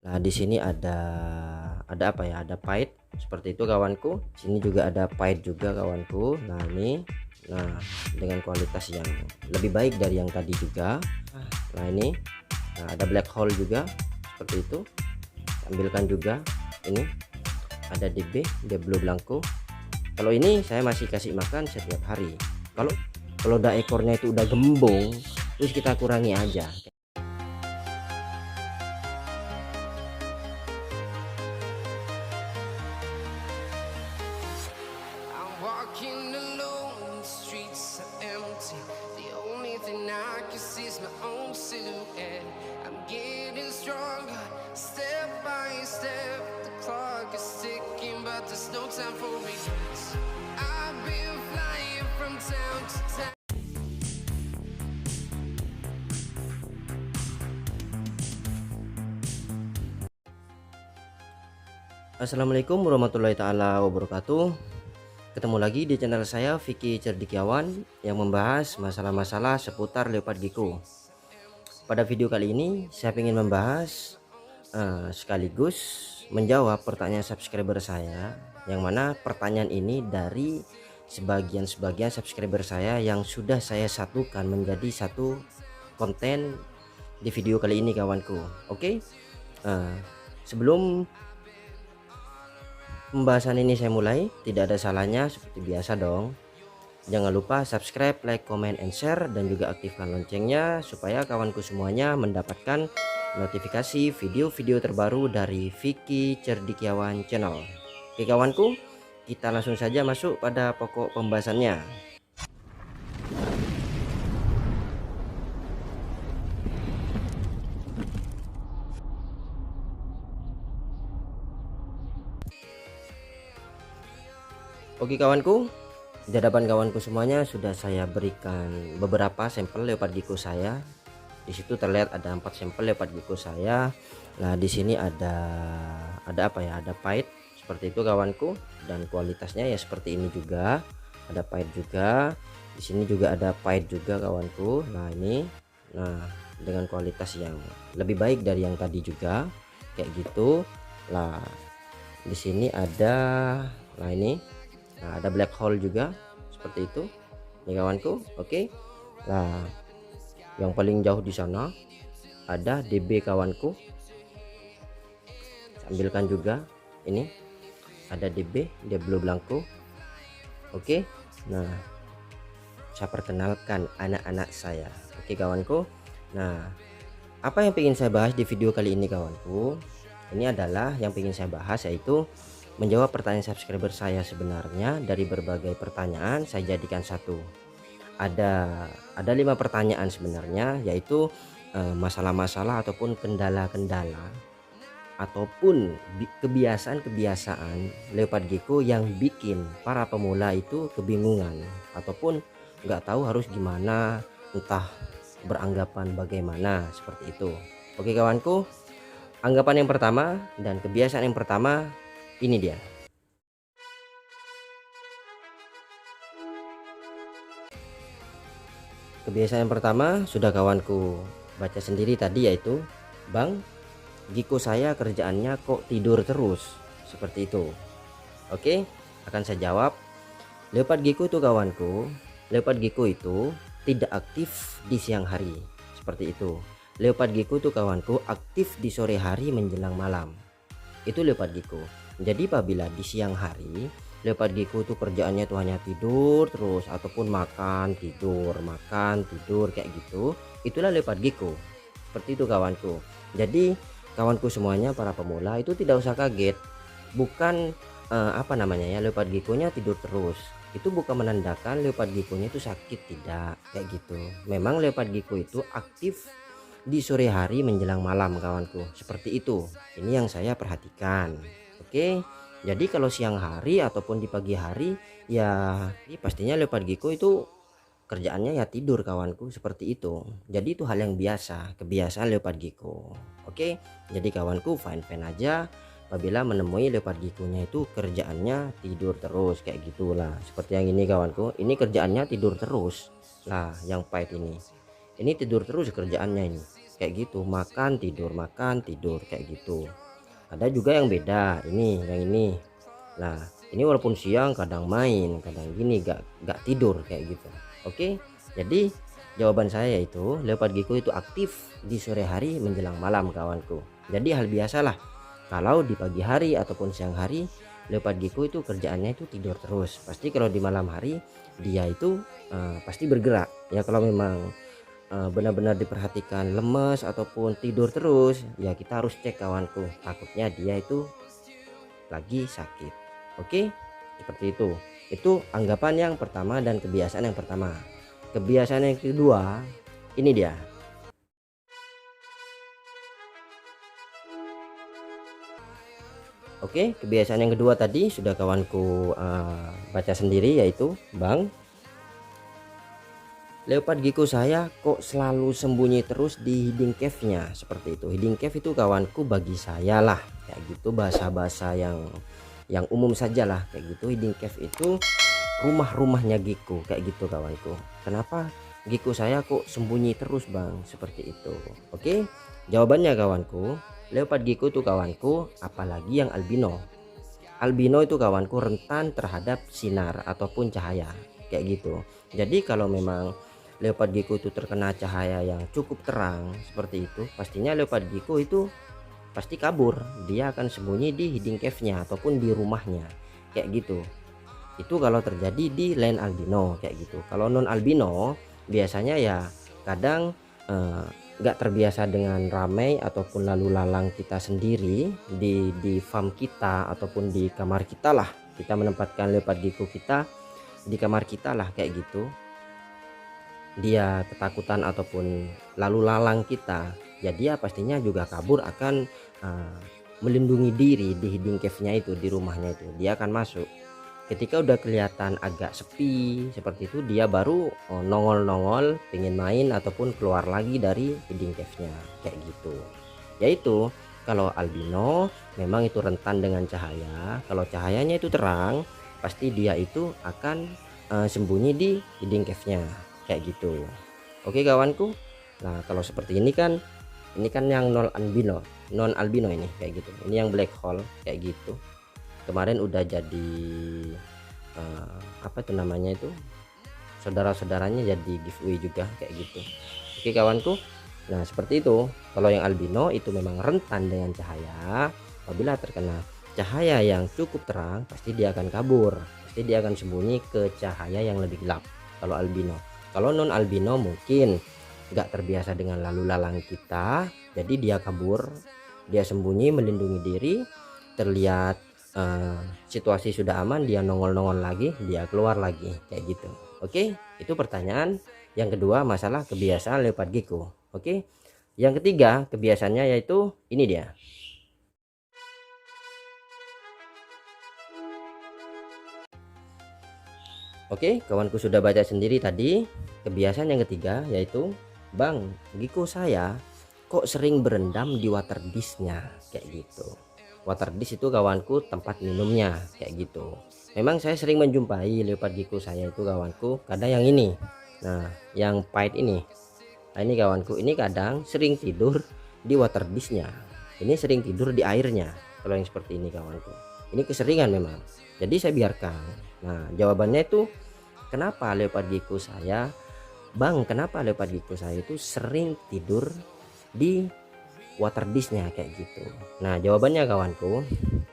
Nah, di sini ada apa ya? Ada pipe seperti itu kawanku. Sini juga ada pipe juga kawanku. Nah, ini dengan kualitas yang lebih baik dari yang tadi juga. Nah, ini ada black hole juga seperti itu. Ambilkan juga ini ada DB Blue Blanco. Kalau ini saya masih kasih makan setiap hari. Kalau udah ekornya itu udah gembung, terus kita kurangi aja. I'm walking alone, the streets are empty. The only thing I can see is my own silhouette. I'm getting stronger, step by step. The clock is ticking, but there's no time for regrets. I've been flying from town to town. Assalamualaikum warahmatullahi taala wabarakatuh. Ketemu lagi di channel saya Vicky Cerdikiawan yang membahas masalah-masalah seputar leopard gecko. Pada video kali ini saya ingin membahas sekaligus menjawab pertanyaan subscriber saya, yang mana pertanyaan ini dari sebagian subscriber saya yang sudah saya satukan menjadi satu konten di video kali ini kawanku. Oke, sebelum pembahasan ini saya mulai, tidak ada salahnya seperti biasa dong. Jangan lupa subscribe, like, comment, and share, dan juga aktifkan loncengnya supaya kawanku semuanya mendapatkan notifikasi video-video terbaru dari Vicky Cerdikiawan Channel. Oke kawanku, kita langsung saja masuk pada pokok pembahasannya. Oke kawanku, di hadapan kawanku semuanya sudah saya berikan beberapa sampel leopard gecko saya. Di situ terlihat ada 4 sampel leopard gecko saya. Nah, di sini ada apa ya? Ada pipe seperti itu kawanku, dan kualitasnya ya seperti ini juga. Ada pipe juga. Di sini juga ada pipe juga kawanku. Nah, ini dengan kualitas yang lebih baik dari yang tadi juga. Kayak gitu. Nah, di sini ada black hole juga seperti itu nih kawanku. Oke, nah yang paling jauh di sana ada DB kawanku. Ambilkan juga ini ada DB Blue Blanco. Oke, nah saya perkenalkan anak-anak saya. Oke kawanku, nah apa yang ingin saya bahas di video kali ini kawanku, ini adalah yang ingin saya bahas yaitu menjawab pertanyaan subscriber saya. Sebenarnya dari berbagai pertanyaan saya jadikan satu. Ada 5 pertanyaan sebenarnya, yaitu masalah-masalah ataupun kendala-kendala ataupun kebiasaan-kebiasaan leopard gecko yang bikin para pemula itu kebingungan ataupun nggak tahu harus gimana, entah beranggapan bagaimana seperti itu. Oke kawanku, anggapan yang pertama dan kebiasaan yang pertama ini dia. Kebiasaan yang pertama sudah kawanku baca sendiri tadi, yaitu Bang, gecko saya kerjaannya kok tidur terus, seperti itu. Oke, akan saya jawab. Leopard gecko itu kawanku, leopard gecko itu tidak aktif di siang hari, seperti itu. Leopard gecko itu kawanku aktif di sore hari menjelang malam. Itu leopard gecko. Jadi apabila di siang hari leopard gecko itu kerjaannya tuh hanya tidur terus ataupun makan tidur kayak gitu, itulah leopard gecko. Seperti itu kawanku. Jadi kawanku semuanya para pemula itu tidak usah kaget. Bukan leopard gecko-nya tidur terus, itu bukan menandakan leopard gecko-nya itu sakit, tidak kayak gitu. Memang leopard gecko itu aktif di sore hari menjelang malam kawanku, seperti itu. Ini yang saya perhatikan. Oke, jadi kalau siang hari ataupun di pagi hari ya pastinya leopard gecko itu kerjaannya ya tidur kawanku, seperti itu. Jadi itu hal yang biasa, kebiasaan leopard gecko. Oke, jadi kawanku fine aja apabila menemui leopard gecko-nya itu kerjaannya tidur terus kayak gitulah. Seperti yang ini kawanku, ini kerjaannya tidur terus lah. Yang pahit ini tidur terus kerjaannya ini kayak gitu, makan tidur kayak gitu. Ada juga yang beda, ini yang ini. Nah ini walaupun siang kadang main, kadang gini, gak tidur kayak gitu. Oke, jadi jawaban saya itu leopard gecko itu aktif di sore hari menjelang malam kawanku. Jadi hal biasalah kalau di pagi hari ataupun siang hari leopard gecko itu kerjaannya itu tidur terus. Pasti kalau di malam hari dia itu pasti bergerak ya. Kalau memang benar-benar diperhatikan lemes ataupun tidur terus ya, kita harus cek kawanku, takutnya dia itu lagi sakit. Oke, seperti itu anggapan yang pertama dan kebiasaan yang pertama. Kebiasaan yang kedua ini dia. Oke, kebiasaan yang kedua tadi sudah kawanku baca sendiri, yaitu Bang, leopard gecko saya kok selalu sembunyi terus di hiding cave-nya, seperti itu. Hiding cave itu kawanku bagi saya lah kayak gitu, bahasa-bahasa yang umum saja lah kayak gitu. Hiding cave itu rumah-rumahnya gecko kayak gitu kawanku. Kenapa gecko saya kok sembunyi terus Bang, seperti itu? Oke, jawabannya kawanku, leopard gecko itu kawanku, apalagi yang albino. Albino itu kawanku rentan terhadap sinar ataupun cahaya kayak gitu. Jadi kalau memang leopard gecko itu terkena cahaya yang cukup terang seperti itu, pastinya leopard gecko itu pasti kabur. Dia akan sembunyi di hiding cave-nya ataupun di rumahnya kayak gitu. Itu kalau terjadi di land albino kayak gitu. Kalau non albino biasanya ya kadang nggak terbiasa dengan ramai ataupun lalu lalang kita sendiri di farm kita ataupun di kamar kita lah. Kita menempatkan leopard gecko kita di kamar kita lah kayak gitu. Dia ketakutan ataupun lalu lalang kita, ya dia pastinya juga kabur, akan melindungi diri di hiding cave-nya itu, di rumahnya itu. Dia akan masuk. Ketika udah kelihatan agak sepi seperti itu, dia baru nongol-nongol pengen main ataupun keluar lagi dari hiding cave-nya kayak gitu. Yaitu kalau albino memang itu rentan dengan cahaya. Kalau cahayanya itu terang, pasti dia itu akan sembunyi di hiding cave-nya kayak gitu. Oke kawanku. Nah kalau seperti ini kan yang non albino ini kayak gitu. Ini yang black hole kayak gitu. Kemarin udah jadi apa itu namanya itu, saudara-saudaranya jadi giveaway juga kayak gitu. Oke kawanku, nah seperti itu. Kalau yang albino itu memang rentan dengan cahaya. Apabila terkena cahaya yang cukup terang, pasti dia akan kabur, pasti dia akan sembunyi ke cahaya yang lebih gelap kalau albino. Kalau non albino mungkin nggak terbiasa dengan lalu lalang kita, jadi dia kabur, dia sembunyi melindungi diri. Terlihat situasi sudah aman, dia nongol-nongol lagi, dia keluar lagi kayak gitu. Oke, itu pertanyaan yang kedua masalah kebiasaan leopard gecko. Oke, yang ketiga kebiasaannya yaitu ini dia. Oke, kawanku sudah baca sendiri tadi. Kebiasaan yang ketiga yaitu, Bang, gecko saya kok sering berendam di water dish-nya kayak gitu. Water dish itu kawanku tempat minumnya kayak gitu. Memang saya sering menjumpai leopard gecko saya itu kawanku kadang yang ini. Nah, yang pahit ini. Nah, ini kawanku, ini kadang sering tidur di water dish-nya. Ini sering tidur di airnya. Kalau yang seperti ini kawanku, ini keseringan memang. Jadi saya biarkan. Nah, jawabannya itu kenapa leopard gecko saya, Bang, kenapa leopard gecko saya itu sering tidur di water dish-nya kayak gitu. Nah jawabannya kawanku,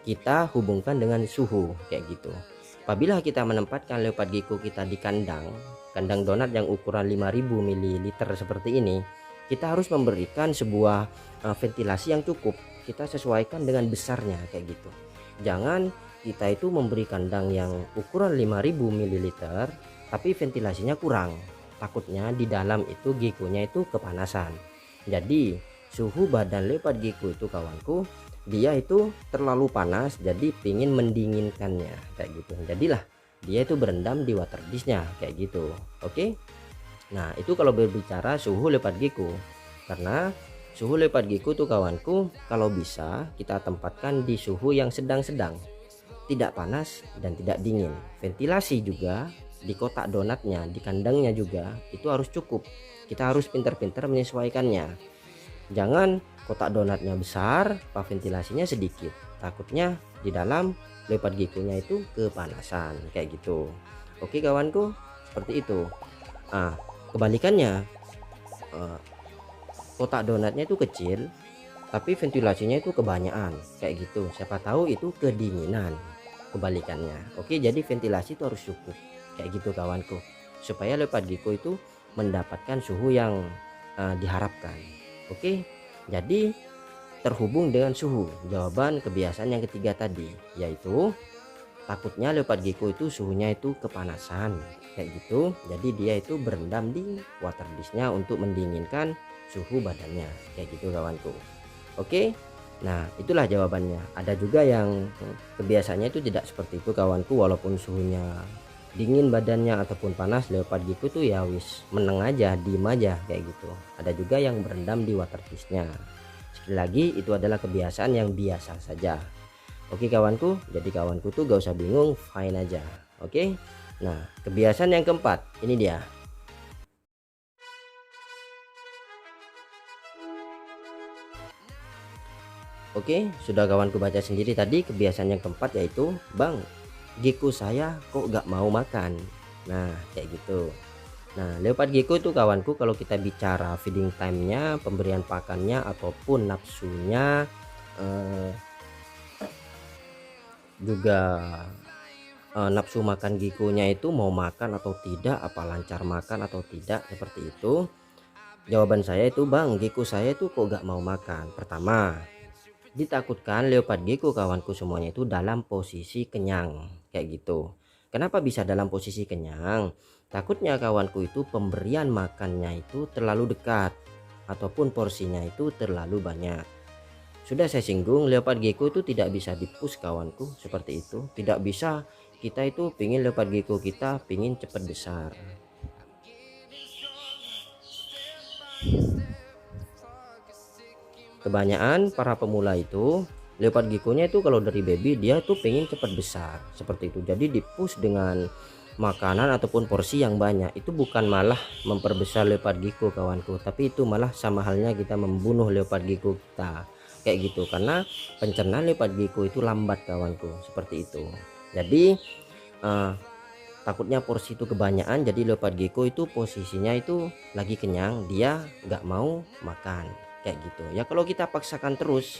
kita hubungkan dengan suhu kayak gitu. Apabila kita menempatkan leopard gecko kita di kandang donat yang ukuran 5000 ml seperti ini, kita harus memberikan sebuah ventilasi yang cukup. Kita sesuaikan dengan besarnya kayak gitu. Jangan kita itu memberi kandang yang ukuran 5000 ml tapi ventilasinya kurang, takutnya di dalam itu gecko-nya itu kepanasan. Jadi suhu badan leopard gecko itu kawanku, dia itu terlalu panas, jadi pingin mendinginkannya kayak gitu. Jadilah dia itu berendam di water dish-nya kayak gitu. Oke, nah itu kalau berbicara suhu leopard gecko. Karena suhu leopard gecko itu kawanku, kalau bisa kita tempatkan di suhu yang sedang-sedang, tidak panas dan tidak dingin. Ventilasi juga di kotak donatnya, di kandangnya juga itu harus cukup. Kita harus pintar-pintar menyesuaikannya. Jangan kotak donatnya besar, pak ventilasinya sedikit. Takutnya di dalam leopard gecko-nya itu kepanasan kayak gitu. Oke kawanku, seperti itu. Kebalikannya, eh, kotak donatnya itu kecil tapi ventilasinya itu kebanyakan kayak gitu. Siapa tahu itu kedinginan. Kebalikannya. Oke, jadi ventilasi itu harus cukup kayak gitu kawanku, supaya leopard gecko itu mendapatkan suhu yang diharapkan. Oke, jadi terhubung dengan suhu, jawaban kebiasaan yang ketiga tadi, yaitu takutnya leopard gecko itu suhunya itu kepanasan kayak gitu. Jadi dia itu berendam di water disknya untuk mendinginkan suhu badannya kayak gitu kawanku. Oke, nah itulah jawabannya. Ada juga yang kebiasaannya itu tidak seperti itu kawanku, walaupun suhunya dingin badannya ataupun panas, leopard gecko tuh ya wis meneng aja, diem aja kayak gitu. Ada juga yang berendam di water disknya. Sekali lagi, itu adalah kebiasaan yang biasa saja. Oke kawanku, jadi kawanku tuh gak usah bingung, fine aja. Oke, nah kebiasaan yang keempat ini dia. Oke, sudah kawanku baca sendiri tadi kebiasaan yang keempat, yaitu bang, gecko saya kok gak mau makan. Nah kayak gitu. Nah leopard gecko itu kawanku, kalau kita bicara feeding time-nya, pemberian pakannya ataupun nafsunya, juga nafsu makan gecko-nya itu mau makan atau tidak, apa lancar makan atau tidak, seperti itu. Jawaban saya itu bang, gecko saya itu kok gak mau makan. Pertama, ditakutkan leopard gecko kawanku semuanya itu dalam posisi kenyang kayak gitu. Kenapa bisa dalam posisi kenyang? Takutnya kawanku itu pemberian makannya itu terlalu dekat ataupun porsinya itu terlalu banyak. Sudah saya singgung, leopard gecko itu tidak bisa dipus kawanku, seperti itu. Tidak bisa kita itu pingin leopard gecko kita pingin cepat besar. Kebanyakan para pemula itu leopard gecko-nya itu kalau dari baby dia tuh pengen cepat besar seperti itu. Jadi dipus dengan makanan ataupun porsi yang banyak, itu bukan malah memperbesar leopard gecko kawanku, tapi itu malah sama halnya kita membunuh leopard gecko kita kayak gitu, karena pencernaan leopard gecko itu lambat kawanku, seperti itu. Jadi takutnya porsi itu kebanyakan, jadi leopard gecko itu posisinya itu lagi kenyang, dia nggak mau makan kayak gitu ya. Kalau kita paksakan terus,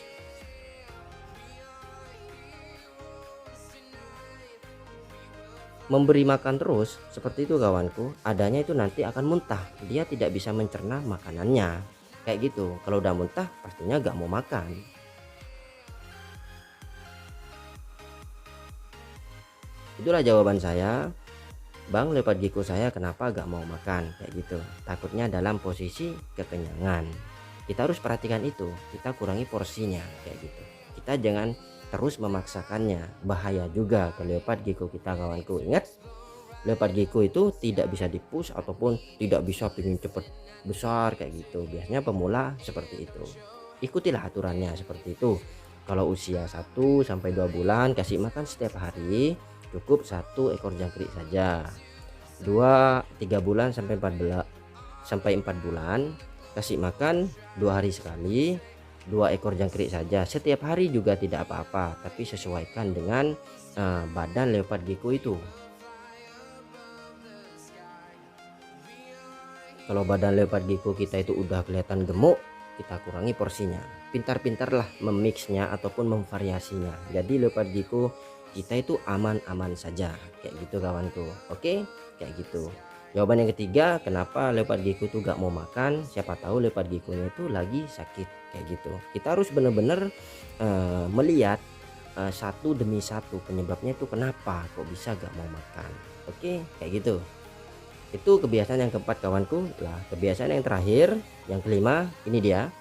memberi makan terus seperti itu kawanku, adanya itu nanti akan muntah, dia tidak bisa mencerna makanannya kayak gitu. Kalau udah muntah pastinya gak mau makan. Itulah jawaban saya bang, leopard gecko saya kenapa gak mau makan kayak gitu, takutnya dalam posisi kekenyangan. Kita harus perhatikan itu, kita kurangi porsinya kayak gitu. Kita jangan terus memaksakannya, bahaya juga ke leopard gecko kita kawanku. Ingat, leopard gecko itu tidak bisa dipus ataupun tidak bisa pingin cepet besar kayak gitu. Biasanya pemula seperti itu. Ikutilah aturannya seperti itu. Kalau usia 1 sampai 2 bulan kasih makan setiap hari, cukup 1 ekor jangkrik saja. 2-3 bulan sampai 4 bulan kasih makan 2 hari sekali, 2 ekor jangkrik saja. Setiap hari juga tidak apa-apa, tapi sesuaikan dengan badan leopard gecko itu. Kalau badan leopard gecko kita itu udah kelihatan gemuk, kita kurangi porsinya. Pintar-pintarlah memixnya ataupun memvariasinya, jadi leopard gecko kita itu aman-aman saja kayak gitu kawanku. Oke, kayak gitu. Jawaban yang ketiga, kenapa leopard gecko itu gak mau makan, siapa tahu leopard gecko-nya itu lagi sakit kayak gitu. Kita harus benar-benar melihat satu demi satu penyebabnya itu kenapa kok bisa gak mau makan. Oke, kayak gitu. Itu kebiasaan yang keempat kawanku. Lah, kebiasaan yang terakhir, yang kelima, ini dia.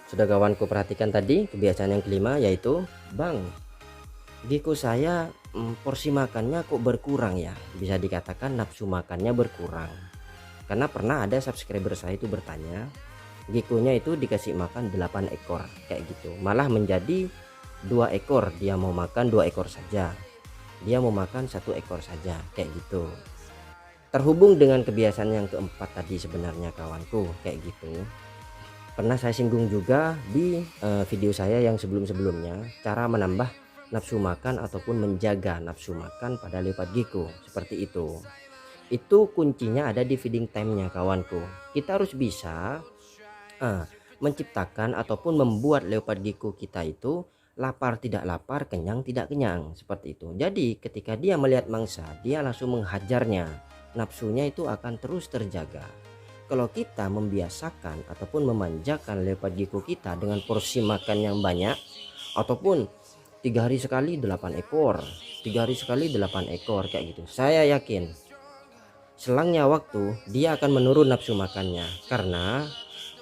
Sudah kawanku perhatikan tadi kebiasaan yang kelima, yaitu bang, gecko saya porsi makannya kok berkurang ya, bisa dikatakan nafsu makannya berkurang. Karena pernah ada subscriber saya itu bertanya, gecko-nya itu dikasih makan 8 ekor kayak gitu, malah menjadi 2 ekor, dia mau makan 2 ekor saja, dia mau makan 1 ekor saja kayak gitu. Terhubung dengan kebiasaan yang keempat tadi sebenarnya kawanku, kayak gitu. Pernah saya singgung juga di video saya yang sebelum-sebelumnya, cara menambah nafsu makan ataupun menjaga nafsu makan pada leopard gecko seperti itu. Itu kuncinya ada di feeding time-nya kawanku. Kita harus bisa menciptakan ataupun membuat leopard gecko kita itu lapar tidak lapar, kenyang tidak kenyang, seperti itu. Jadi ketika dia melihat mangsa, dia langsung menghajarnya, nafsunya itu akan terus terjaga. Kalau kita membiasakan ataupun memanjakan leopard gecko kita dengan porsi makan yang banyak, ataupun 3 hari sekali 8 ekor, 3 hari sekali 8 ekor kayak gitu, saya yakin selangnya waktu dia akan menurun nafsu makannya, karena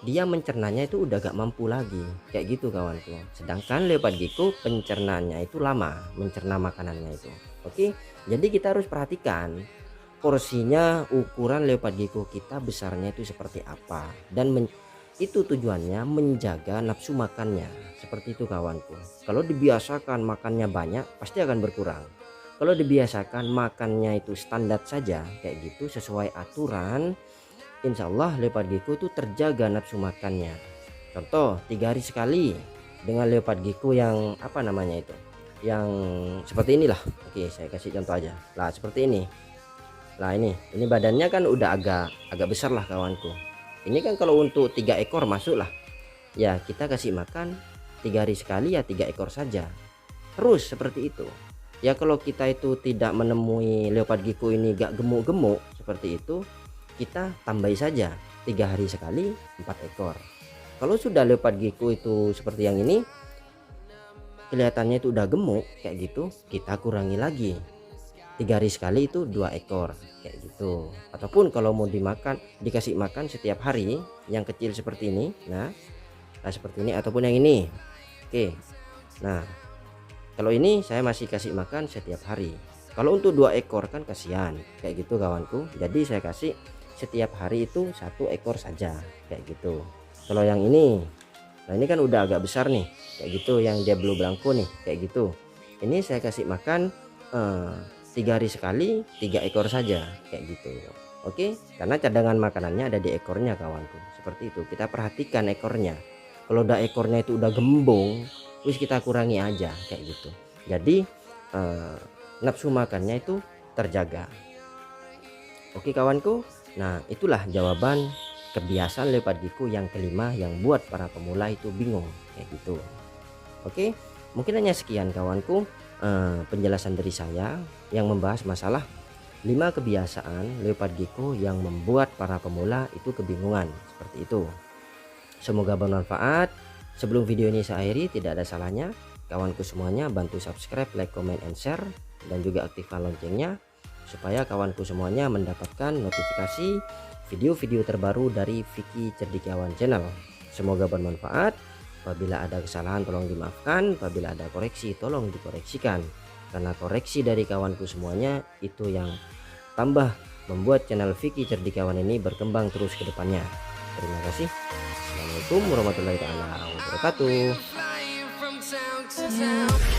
dia mencernanya itu udah gak mampu lagi kayak gitu kawanku. Sedangkan leopard gecko pencernaannya itu lama, mencerna makanannya itu. Oke, jadi kita harus perhatikan porsinya, ukuran leopard gecko kita besarnya itu seperti apa, dan itu tujuannya menjaga nafsu makannya, seperti itu kawanku. Kalau dibiasakan makannya banyak pasti akan berkurang. Kalau dibiasakan makannya itu standar saja kayak gitu sesuai aturan, insya Allah leopard gecko itu terjaga nafsu makannya. Contoh 3 hari sekali dengan leopard gecko yang apa namanya itu, yang seperti inilah. Oke, saya kasih contoh aja lah, seperti ini. Nah ini badannya kan udah agak besar lah kawanku. Ini kan kalau untuk 3 ekor masuk lah ya, kita kasih makan 3 hari sekali ya 3 ekor saja, terus seperti itu ya. Kalau kita itu tidak menemui leopard gecko ini gak gemuk-gemuk seperti itu, kita tambahi saja 3 hari sekali 4 ekor. Kalau sudah leopard gecko itu seperti yang ini, kelihatannya itu udah gemuk kayak gitu, kita kurangi lagi 3 hari sekali itu 2 ekor kayak gitu. Ataupun kalau mau dikasih makan setiap hari yang kecil seperti ini, nah seperti ini, ataupun yang ini. Oke, nah kalau ini saya masih kasih makan setiap hari. Kalau untuk 2 ekor kan kasihan kayak gitu kawanku, jadi saya kasih setiap hari itu 1 ekor saja kayak gitu. Kalau yang ini, nah ini kan udah agak besar nih kayak gitu, yang dia blue blanco nih kayak gitu, ini saya kasih makan 3 hari sekali 3 ekor saja kayak gitu. Oke, karena cadangan makanannya ada di ekornya kawanku, seperti itu. Kita perhatikan ekornya, kalau udah ekornya itu udah gembung, wis kita kurangi aja kayak gitu. Jadi nafsu makannya itu terjaga. Oke kawanku, nah itulah jawaban kebiasaan leopard gecko yang kelima yang buat para pemula itu bingung kayak gitu. Oke, mungkin hanya sekian kawanku penjelasan dari saya yang membahas masalah 5 kebiasaan leopard gecko yang membuat para pemula itu kebingungan, seperti itu. Semoga bermanfaat. Sebelum video ini saya akhiri, tidak ada salahnya kawanku semuanya bantu subscribe, like, comment, and share, dan juga aktifkan loncengnya supaya kawanku semuanya mendapatkan notifikasi video-video terbaru dari Vicky Cerdikawan Channel. Semoga bermanfaat. Apabila ada kesalahan tolong dimaafkan, apabila ada koreksi tolong dikoreksikan, karena koreksi dari kawanku semuanya itu yang tambah membuat channel Vicky Cerdikawan ini berkembang terus ke depannya. Terima kasih. Assalamualaikum warahmatullahi wabarakatuh. Flying from town to town.